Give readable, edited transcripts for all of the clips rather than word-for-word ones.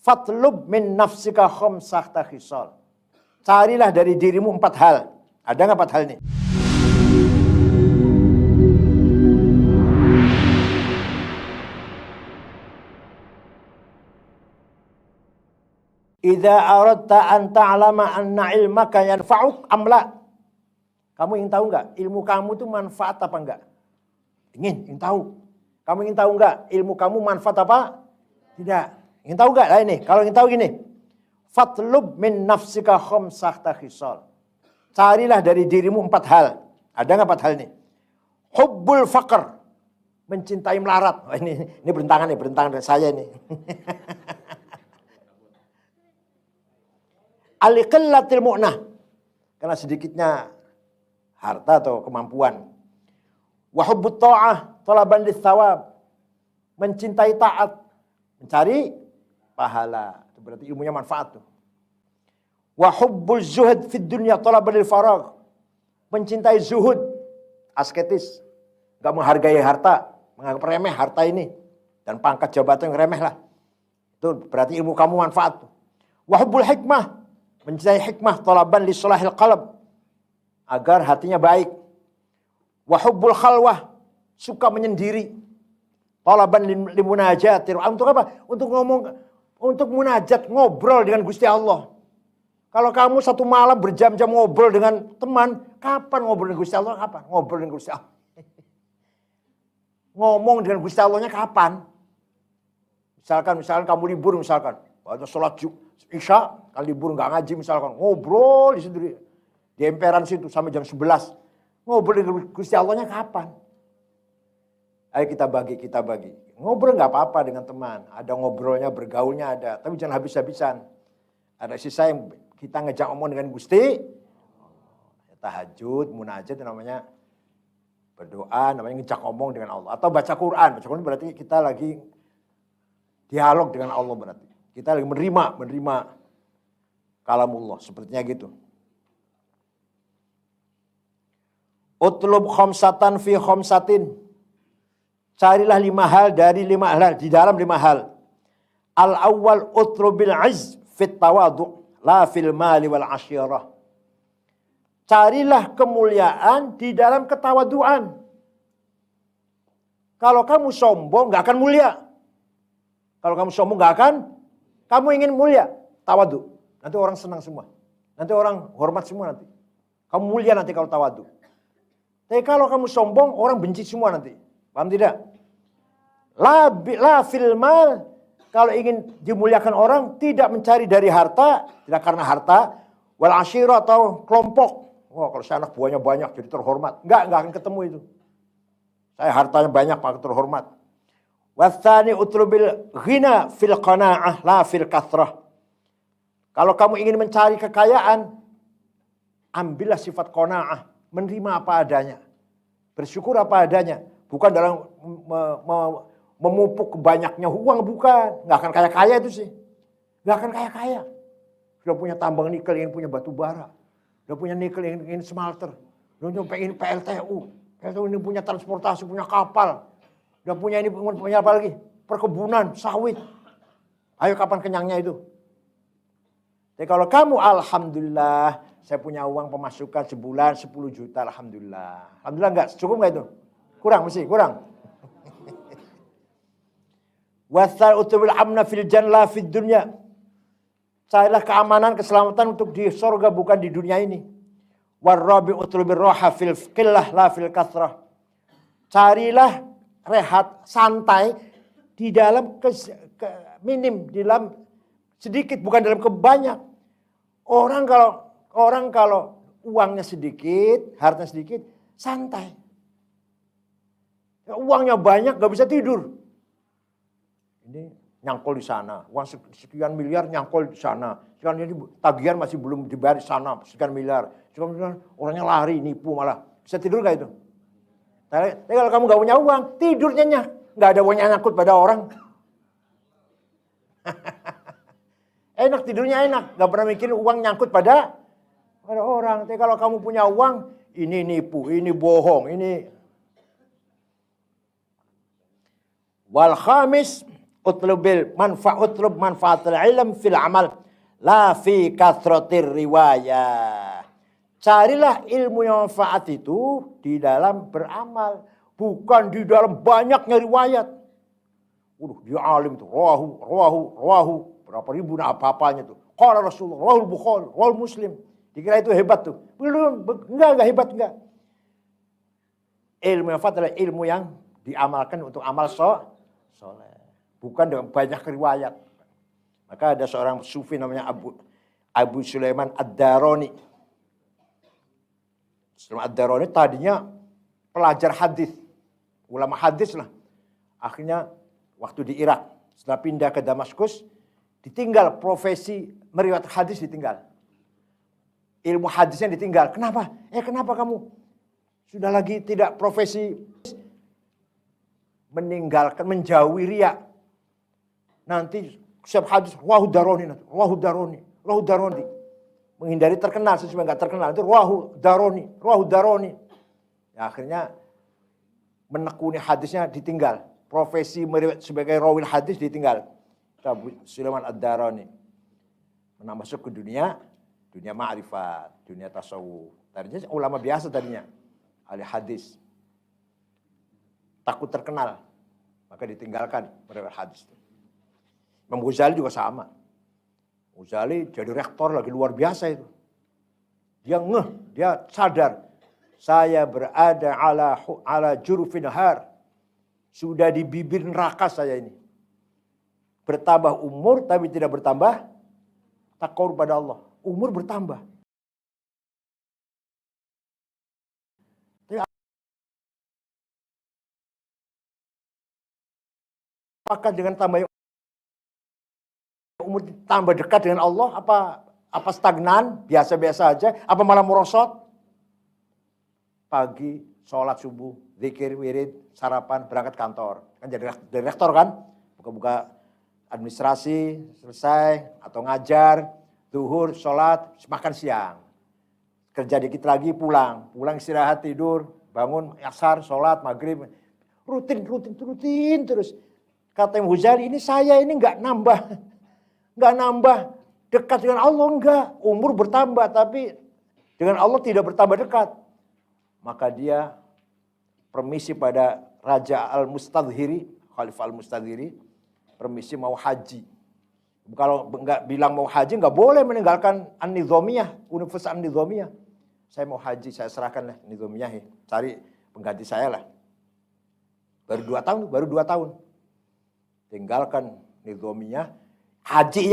Fatlub min nafsika khamsata khisal. Carilah dari dirimu 4 hal. Ada nggak 4 hal ini? Idza aradta an ta'lama anna ilmaka yanfa'uk am la. Kamu ingin tahu enggak ilmu kamu itu manfaat apa enggak? Ingin tahu. Kamu ingin tahu enggak ilmu kamu manfaat apa? Tidak. Ingin tahu enggak? Nah ini, kalau ingin tahu gini. Fatlub min nafsika khamsata khisal. Carilah dari dirimu 4 hal. Ada enggak 4 hal ini? Hubbul faqr. Mencintai melarat. Oh, ini berentangan dari saya ini. Aliqillatil mu'nah, karena sedikitnya harta atau kemampuan. Wa hubbut ta'ah talaban lis-thawab, mencintai taat, mencari pahala. Itu berarti ilmunya manfaat tuh. Wa hubbul zuhud fid dunya talaban lil faragh, mencintai zuhud, asketis, enggak menghargai harta, menganggap remeh harta ini dan pangkat jabatan yang remeh lah. Itu berarti ilmu kamu manfaat tuh. Wa hubbul hikmah, mencintai hikmah talaban li salahil qalb, agar hatinya baik. Wa hubbul khalwah, suka menyendiri. Talaban li munajatir, untuk apa? Untuk munajat, ngobrol dengan Gusti Allah. Kalau kamu satu malam berjam-jam ngobrol dengan teman, kapan ngobrol dengan Gusti Allah? Kapan ngobrol dengan Gusti Allah? Ngomong dengan Gusti Allahnya kapan? Misalkan kamu libur baca sholat Isya, kalau libur nggak ngaji misalkan, ngobrol di situ di emperan situ sampai jam 11. Ngobrol dengan Gusti Allahnya kapan? Ayo kita bagi. Ngobrol nggak apa-apa dengan teman. Ada ngobrolnya, bergaulnya ada. Tapi jangan habis-habisan. Ada sisa yang kita ngejak omong dengan Gusti. Tahajud, munajat namanya berdoa, namanya ngejak omong dengan Allah. Atau baca Quran. Baca Quran berarti kita lagi dialog dengan Allah berarti. Kita lagi menerima kalamullah, sepertinya gitu. Utlub khamsatan fi khamsatin. Carilah 5 hal dari 5 hal, di dalam 5 hal. Al-awwal utlubil izz fit tawadu' la fil mali wal asyirah. Carilah kemuliaan di dalam ketawaduan. Kalau kamu sombong gak akan mulia. Kalau kamu sombong gak akan. Kamu ingin mulia, tawadu. Nanti orang senang semua. Nanti orang hormat semua nanti. Kamu mulia nanti kalau tawadu. Tapi kalau kamu sombong, orang benci semua nanti. Paham tidak? La fil mal. Kalau ingin dimuliakan orang, tidak mencari dari harta. Tidak karena harta. Wal asyirah atau kelompok. Oh, kalau saya anak buahnya banyak jadi terhormat. Enggak akan ketemu itu. Saya hartanya banyak, maka terhormat. Wathani utlubil ghina fil qana'ah la fil kathrah. Kalau kamu ingin mencari kekayaan, ambillah sifat qana'ah, menerima apa adanya. Bersyukur apa adanya, bukan dalam memupuk banyaknya uang, bukan. Enggak akan kaya-kaya itu sih. Enggak akan kaya-kaya. Sudah punya tambang nikel, ingin punya batu bara. Sudah punya nikel, ingin smelter. Sudah pengen PLTU. PLTU ini punya transportasi, punya kapal. Udah punya apa lagi? Perkebunan, sawit. Ayo kapan kenyangnya itu? Tapi kalau kamu alhamdulillah, saya punya uang pemasukan sebulan 10 juta, alhamdulillah. Alhamdulillah enggak? Cukup enggak itu? Kurang mesti, kurang. Wasal utbil amna fil janna fid dunya. Carilah keamanan, keselamatan untuk di surga, bukan di dunia ini. Warabi utbil roha fil qillah la fil kathrah. Carilah rehat, santai di dalam minim, di dalam sedikit, bukan dalam kebanyak. Orang kalau uangnya sedikit, hartanya sedikit, santai. Uangnya banyak, gak bisa tidur. Ini nyangkol di sana, uang sekian miliar nyangkol di sana. Sekarang ini tagihan masih belum dibayar di sana, sekian miliar. Sekarang orangnya lari, nipu malah. Bisa tidur gak itu? Tapi kalau kamu gak punya uang, tidur nyenyak. Gak ada uangnya nyangkut pada orang. Enak, tidurnya enak. Gak pernah mikirin uang nyangkut pada orang. Tapi kalau kamu punya uang, ini nipu, ini bohong, ini. Wal khamis utlub manfaatul ilm fil amal la fi kathratir riwayah. Carilah ilmu yang manfaat itu di dalam beramal, bukan di dalam banyaknya riwayat. Dia alim tuh, rawahu, berapa ribu apa-apanya tuh. Qala Rasulullah, rawahul Bukhari, rawahul Muslim. Dikira itu hebat tuh. Belum, enggak hebat, enggak. Ilmu yang manfaat adalah ilmu yang diamalkan untuk amal soleh. Bukan dengan banyak riwayat. Maka ada seorang sufi namanya Abu Sulaiman Ad-Darani. Ad-Darani tadinya pelajar hadis, ulama hadis lah. Akhirnya waktu di Irak, setelah pindah ke Damaskus, ditinggal profesi meriwayat hadis, ditinggal. Ilmu hadisnya ditinggal. Kenapa? Kenapa kamu sudah lagi tidak profesi, meninggalkan, menjauhi riya. Nanti setiap hadis rawahu daroni. Menghindari terkenal, sesuai nggak terkenal itu rawahu daroni. Ya, akhirnya menekuni hadisnya ditinggal. Profesi sebagai rawil hadis ditinggal. Abu Sulaiman Ad-Darani masuk ke dunia ma'rifat, dunia tasawuf. Tadinya ulama biasa tadinya, ahli hadis. Takut terkenal, maka ditinggalkan meriwayat hadis. Imam Ghazali juga sama. Ghazali jadi rektor lagi luar biasa itu. Dia sadar, saya berada ala jurufin har. Sudah di bibir neraka saya ini. Bertambah umur tapi tidak bertambah takwa pada Allah. Umur bertambah. Apakah dengan tambah umur tambah dekat dengan Allah, apa stagnan, biasa-biasa aja, apa malah merosot? Pagi, sholat subuh, zikir, wirid, sarapan, berangkat kantor. Kan jadi direktor kan, buka-buka administrasi, selesai, atau ngajar, zuhur, sholat, makan siang. Kerja dikit lagi, pulang istirahat, tidur, bangun, asar, sholat, maghrib. Rutin terus. Kata Imam Ghazali, ini saya ini nggak nambah dekat dengan Allah, enggak. Umur bertambah, tapi dengan Allah tidak bertambah dekat. Maka dia permisi pada Raja Al-Mustadhiri, Khalifah Al-Mustadhiri, permisi mau haji. Kalau nggak bilang mau haji, nggak boleh meninggalkan An-Nizamiyah, Universitas An-Nizamiyah. Saya mau haji, saya serahkan lah Nizamiyah, cari pengganti saya lah. Baru 2 tahun. Tinggalkan Nizamiyah, haji,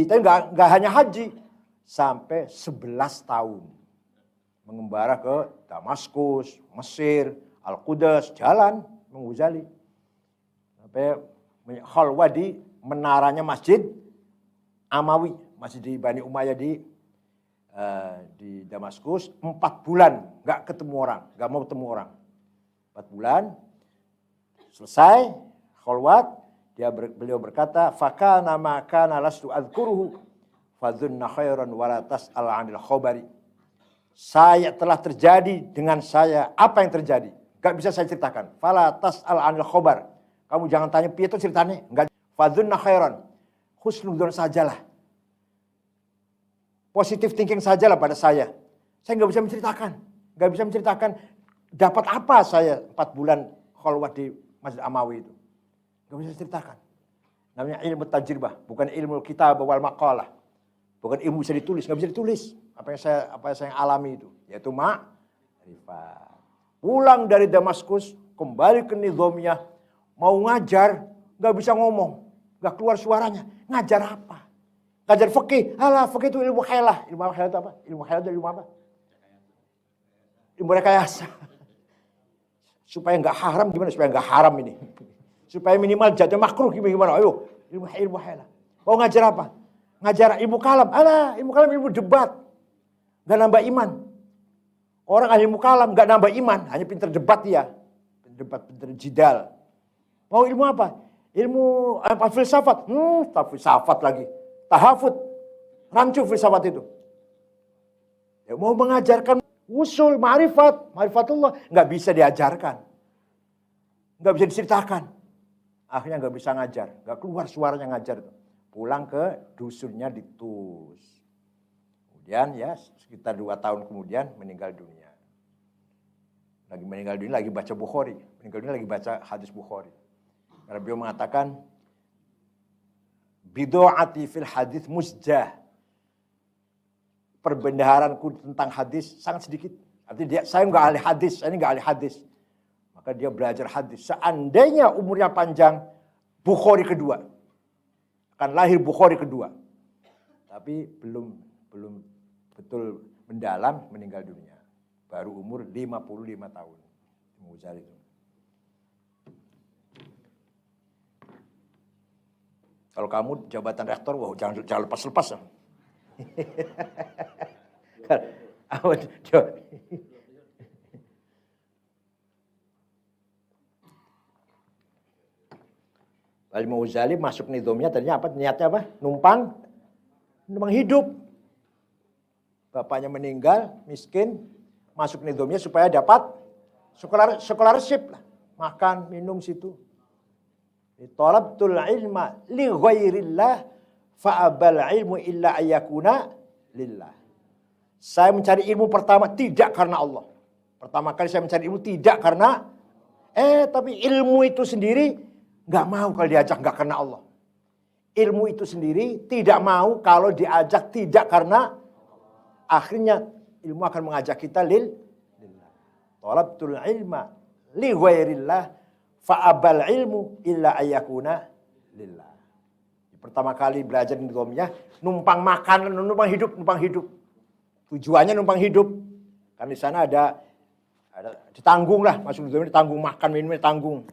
tapi nggak hanya haji, sampai 11 tahun. Mengembara ke Damaskus, Mesir, Al-Quds, jalan Ghazali. Sampai khalwah di menaranya Masjid Amawi, masih di Bani Umayyah di Damaskus, 4 bulan nggak mau ketemu orang. 4 bulan, selesai khalwat, beliau berkata, fakana ma kana lastu adzkuruhu fadhunna khairan wala tas'al 'anil khabari. Saya telah terjadi dengan saya apa yang terjadi, enggak bisa saya ceritakan. Fala tas'al 'anil khabar. Kamu jangan tanya piye itu ceritanya, enggak. Fadhunna khairan. Husnudzon sajalah. Positive thinking sajalah pada saya. Saya enggak bisa menceritakan dapat apa saya 4 bulan khalwat di Masjid Amawi itu. Gak bisa ceritakan. Namanya ilmu tajribah, bukan ilmu kitab wal maqalah. Bukan ilmu bisa ditulis, gak bisa ditulis. Apa yang saya alami itu, yaitu ma'rifat. Pulang dari Damaskus, kembali ke Nizamiyah, mau ngajar, gak bisa ngomong, gak keluar suaranya. Ngajar apa? Ngajar fikih. Fikih itu ilmu khailah. Ilmu khailah itu apa? Ilmu khailah itu ilmu apa? Ilmu rekayasa. Supaya gak haram, gimana supaya gak haram ini? Supaya minimal jatuh makruh gimana? Ayo, ilmu halah. Mau ngajar apa? Ngajar ilmu kalam. Ilmu kalam ilmu debat. Gak nambah iman. Orang ahli ilmu kalam gak nambah iman, hanya pinter debat dia. Pinter jidal. Mau ilmu apa? Ilmu filsafat. Filsafat lagi. Tahafut. Rancu filsafat itu. Ya, mau mengajarkan usul, ma'rifatullah, gak bisa diajarkan. Gak bisa diceritakan. Akhirnya nggak bisa ngajar, nggak keluar suaranya ngajar. Pulang ke dusunnya di Tus. Kemudian ya sekitar 2 tahun kemudian meninggal dunia. Lagi meninggal dunia lagi baca Bukhari. Meninggal dunia lagi baca hadis Bukhari. Karena beliau mengatakan, bidu'ati fil hadis musjah. Perbendaharanku tentang hadis sangat sedikit. Artinya saya nggak ahli hadis, saya ini nggak ahli hadis. Maka dia belajar hadis. Seandainya umurnya panjang, Bukhari kedua. Akan lahir Bukhari kedua. Tapi belum betul mendalam, meninggal dunia. Baru umur 55 tahun. Ghazali itu. Kalau kamu jabatan rektor, wah jangan lepas-lepas. Al-Imam Ghazali masuk nidhamnya tadinya apa? Niatnya apa? Numpang hidup. Bapaknya meninggal, miskin, masuk nidhamnya supaya dapat scholarship lah. Makan, minum situ. Talabtul ilma li ghairillah fa'abal ilmu illa ayyakuna lillah. Saya mencari ilmu pertama tidak karena Allah. Pertama kali saya mencari ilmu tidak karena tapi ilmu itu sendiri nggak mau kalau diajak nggak karena Allah. Ilmu itu sendiri tidak mau kalau diajak tidak karena akhirnya ilmu akan mengajak kita lillah. Talabtul ilma li ghairillah fa'abal ilmu illa ayyakuna lillah. Pertama kali belajar nidhamnya numpang makan, numpang hidup. Tujuannya numpang hidup. Karena di sana ada ditanggung lah, masuk nidhamnya ditanggung, makan minumnya ditanggung.